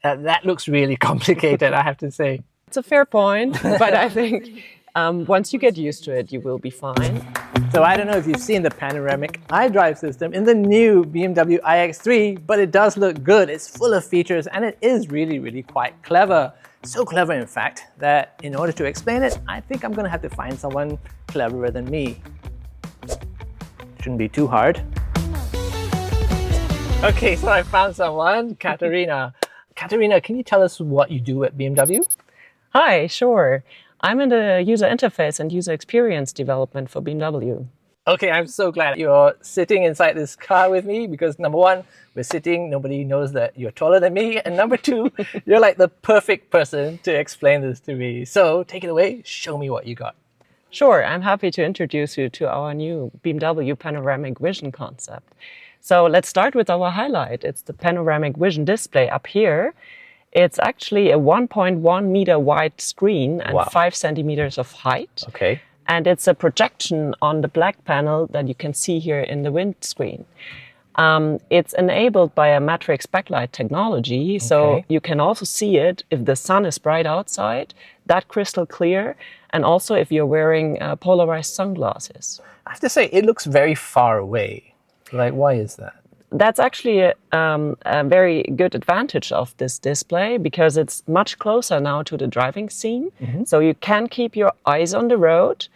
That looks really complicated, I have to say. It's a fair point, but I think once you get used to it, you will be fine. So I don't know if you've seen the panoramic iDrive system in the new BMW iX3, but it does look good. It's full of features and it is really, really quite clever. So clever, in fact, that in order to explain it, I think I'm going to have to find someone cleverer than me. Shouldn't be too hard. Okay, so I found someone, Katharina. Katharina, can you tell us what you do at BMW? Hi, sure. I'm in the user interface and user experience development for BMW. Okay, I'm so glad you're sitting inside this car with me because number one, we're sitting, nobody knows that you're taller than me. And number two, you're like the perfect person to explain this to me. So take it away, show me what you got. Sure, I'm happy to introduce you to our new BMW Panoramic Vision concept. So let's start with our highlight. It's the Panoramic Vision display up here. It's actually a 1.1 meter wide screen and 5 centimeters of height. Okay. And it's a projection on the black panel that you can see here in the windscreen. It's enabled by a matrix backlight technology, so you can also see it if the sun is bright outside, that crystal clear, and also if you're wearing polarized sunglasses. I have to say, it looks very far away. Like, why is that? That's actually a very good advantage of this display because it's much closer now to the driving scene. So you can keep your eyes on the road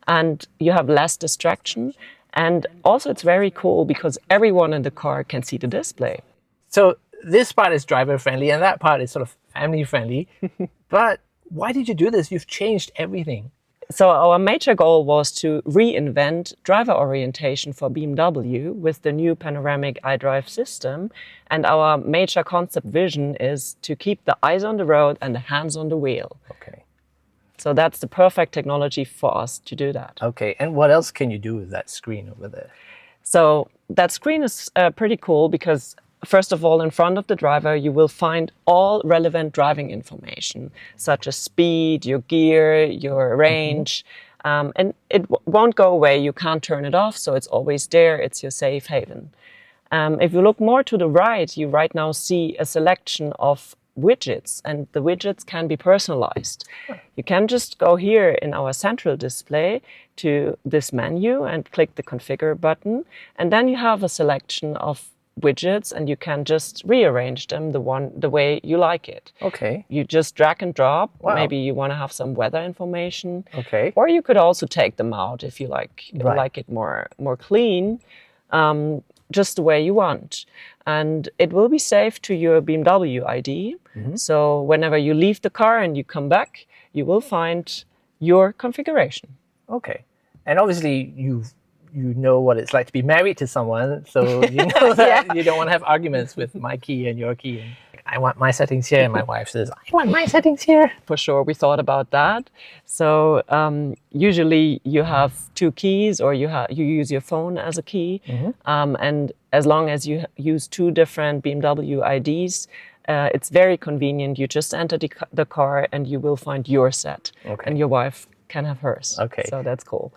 and you have less distraction. And also it's very cool because everyone in the car can see the display. So this part is driver friendly and that part is sort of family friendly. But why did you do this? You've changed everything. So our major goal was to reinvent driver orientation for BMW with the new panoramic iDrive system. And our major concept vision is to keep the eyes on the road and the hands on the wheel. Okay. So that's the perfect technology for us to do that. Okay. And what else can you do with that screen over there? So that screen is pretty cool because first of all, in front of the driver, you will find all relevant driving information, such as speed, your gear, your range, and it won't go away. You can't turn it off, so it's always there. It's your safe haven. If you look more to the right, you right now see a selection of widgets, and the widgets can be personalized. You can just go here in our central display to this menu and click the configure button, and then you have a selection of widgets and you can just rearrange them the way you like it. Okay. You just drag and drop. Wow. Maybe you want to have some weather information. Okay. Or you could also take them out if you like it more clean, just the way you want. And it will be saved to your BMW ID. So whenever you leave the car and you come back, you will find your configuration. Okay. And obviously you know what it's like to be married to someone, so you know that you don't want to have arguments with my key and your key. And I want my settings here, and my wife says, I want my settings here. For sure, we thought about that. So usually you have two keys, or you use your phone as a key. And as long as you use two different BMW IDs, it's very convenient. You just enter the car and you will find your set, and your wife can have hers. Okay. So that's cool.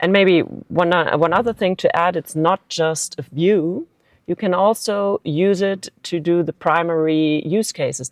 And maybe one other thing to add, it's not just a view. You can also use it to do the primary use cases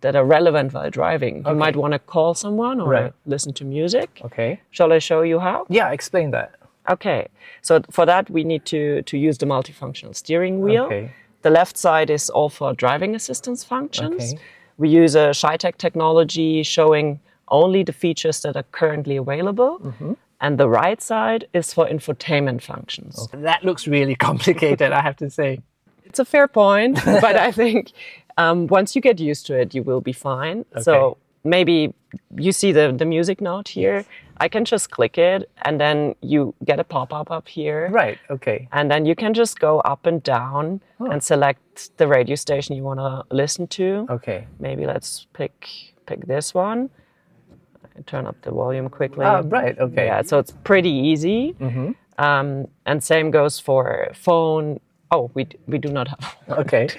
that are relevant while driving. You might want to call someone or listen to music. Okay. Shall I show you how? Yeah, explain that. Okay. So for that, we need to use the multifunctional steering wheel. Okay. The left side is all for driving assistance functions. We use a ShyTech technology showing only the features that are currently available. And the right side is for infotainment functions. That looks really complicated, I have to say. It's a fair point, but I think once you get used to it, you will be fine. So maybe you see the music note here. I can just click it and then you get a pop-up up here. Right, okay. And then you can just go up and down and select the radio station you want to listen to. Okay. Maybe let's pick this one. Turn up the volume quickly. Right, okay. Yeah, so it's pretty easy. And same goes for phone. Oh, we do not have. Okay.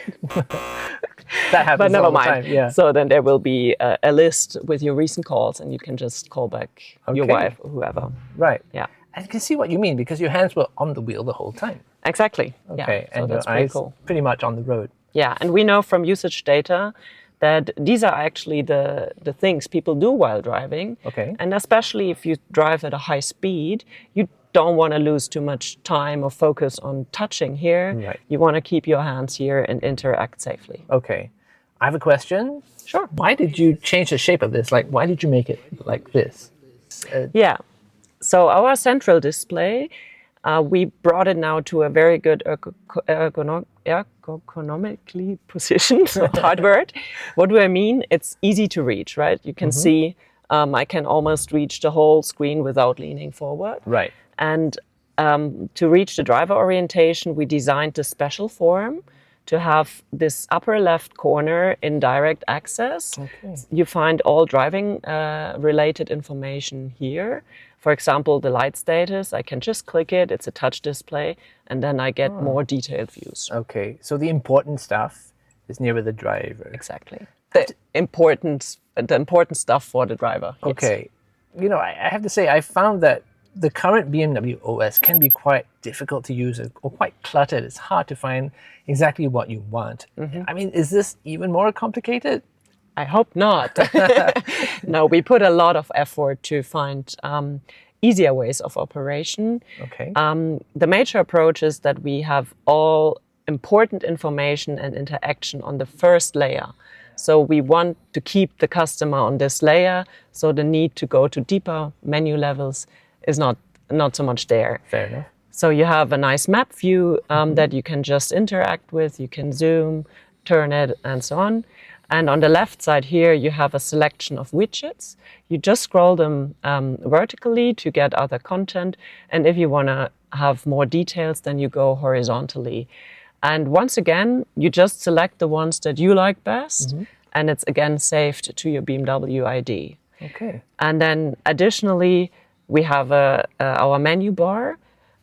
That happens but never all the mind. time, yeah. So then there will be a list with your recent calls and you can just call back your wife or whoever. Right. Yeah. I can see what you mean because your hands were on the wheel the whole time. Exactly. Okay, Yeah. and so that's your pretty eyes cool. pretty much on the road. Yeah, and we know from usage data that these are actually the things people do while driving. Okay. And especially if you drive at a high speed, you don't want to lose too much time or focus on touching here. Right. You want to keep your hands here and interact safely. Okay. I have a question. Sure. Why did you change the shape of this? Like, why did you make it like this? Yeah. So our central display, we brought it now to a very good ergonomically positioned, hard word. What do I mean? It's easy to reach, right? You can see I can almost reach the whole screen without leaning forward. Right. And to reach the driver orientation, we designed a special form to have this upper left corner in direct access. Okay. You find all driving related information here. For example, the light status, I can just click it, it's a touch display, and then I get more detailed views. Okay, so the important stuff is near the driver. Exactly. The important stuff for the driver. Yes. Okay. You know, I have to say, I found that the current BMW OS can be quite difficult to use or quite cluttered. It's hard to find exactly what you want. I mean, is this even more complicated? I hope not. No, we put a lot of effort to find easier ways of operation. Okay. The major approach is that we have all important information and interaction on the first layer. So we want to keep the customer on this layer, so the need to go to deeper menu levels is not so much there. Fair enough. So you have a nice map view that you can just interact with. You can zoom, turn it, and so on. And on the left side here, you have a selection of widgets. You just scroll them vertically to get other content. And if you want to have more details, then you go horizontally. And once again, you just select the ones that you like best. And it's again saved to your BMW ID. Okay. And then additionally, we have our menu bar.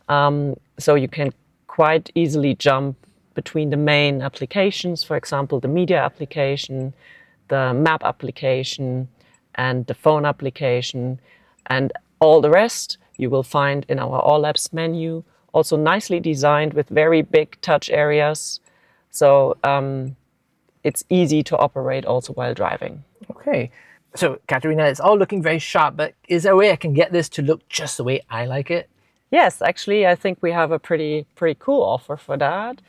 So you can quite easily jump between the main applications, for example, the media application, the map application, and the phone application. And all the rest you will find in our All Apps menu, also nicely designed with very big touch areas. So it's easy to operate also while driving. Okay. So, Katharina, it's all looking very sharp, but is there a way I can get this to look just the way I like it? Yes, actually, I think we have a pretty cool offer for that.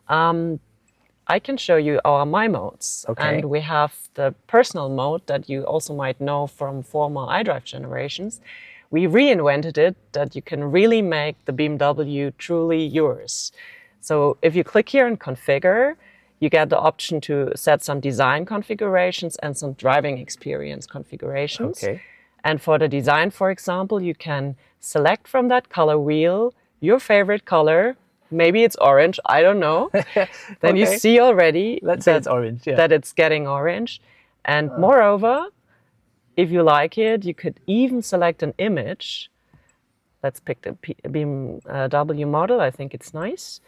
I can show you our My modes. Okay. And we have the personal mode that you also might know from former iDrive generations. We reinvented it that you can really make the BMW truly yours. So if you click here and configure, you get the option to set some design configurations and some driving experience configurations. Okay. And for the design, for example, you can select from that color wheel your favorite color. Maybe it's orange, I don't know. Then you see already Let's say it's orange, yeah. that it's getting orange. And moreover, if you like it, you could even select an image. Let's pick the BMW model. I think it's nice.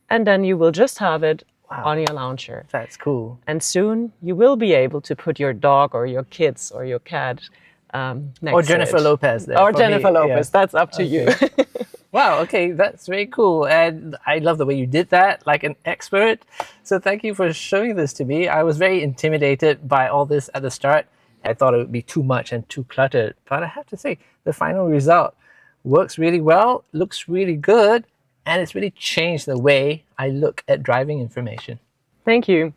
And then you will just have it on your launcher. That's cool. And soon you will be able to put your dog or your kids or your cat next Or to Jennifer it. Lopez there. Or for Jennifer me, Lopez. yeah. That's up to you. Wow, okay, that's very cool. And I love the way you did that, like an expert. So thank you for showing this to me. I was very intimidated by all this at the start. I thought it would be too much and too cluttered. But I have to say, the final result works really well, looks really good, and it's really changed the way I look at driving information. Thank you.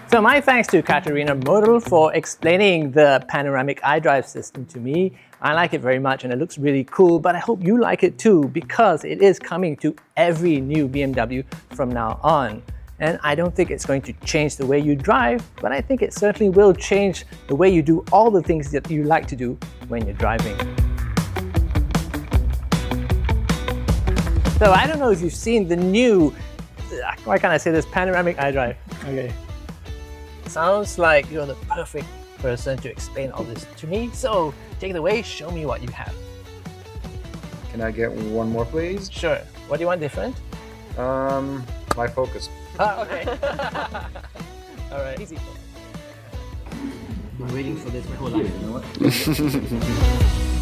So my thanks to Katharina Moedl for explaining the Panoramic iDrive system to me. I like it very much and it looks really cool, but I hope you like it too because it is coming to every new BMW from now on. And I don't think it's going to change the way you drive, but I think it certainly will change the way you do all the things that you like to do when you're driving. So I don't know if you've seen the new, why can't I say this, Panoramic iDrive? Okay. Sounds like you're the perfect person to explain all this to me. So take it away, show me what you have. Can I get one more, please? Sure. What do you want different? My focus. Oh, okay. All right. Easy. Been waiting for this my whole life. You know what?